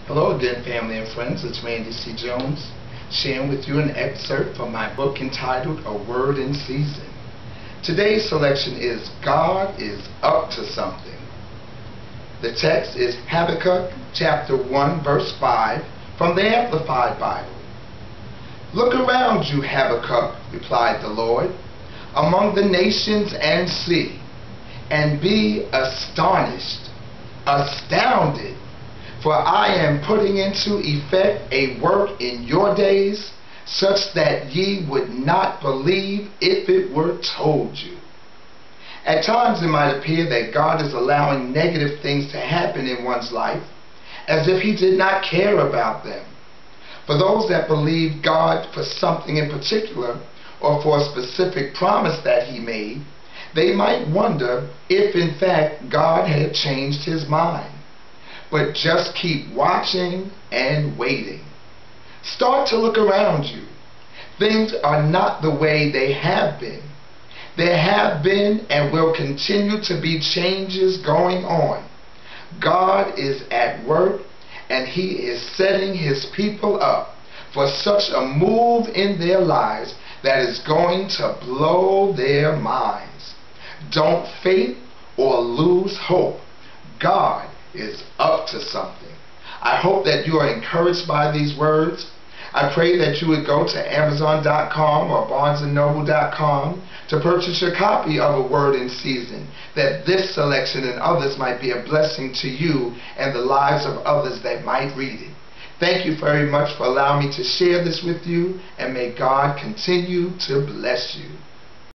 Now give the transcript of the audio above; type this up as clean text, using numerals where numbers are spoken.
Hello again, family and friends. It's Randy C. Jones sharing with you an excerpt from my book entitled A Word in Season. Today's selection is God is Up to Something. The text is Habakkuk chapter 1 verse 5 from the Amplified Bible. Look around you, Habakkuk, replied the Lord, among the nations and see, and be astonished, astounded. For I am putting into effect a work in your days, such that ye would not believe if it were told you. At times it might appear that God is allowing negative things to happen in one's life, as if He did not care about them. For those that believe God for something in particular, or for a specific promise that He made, they might wonder if in fact God had changed His mind. But just keep watching and waiting. Start to look around you. Things are not the way they have been. There have been and will continue to be changes going on. God is at work, and He is setting His people up for such a move in their lives that is going to blow their minds. Don't faint or lose hope. God is up to something. I hope that you are encouraged by these words. I pray that you would go to Amazon.com or BarnesandNoble.com to purchase your copy of A Word in Season, that this selection and others might be a blessing to you and the lives of others that might read it. Thank you very much for allowing me to share this with you, and may God continue to bless you.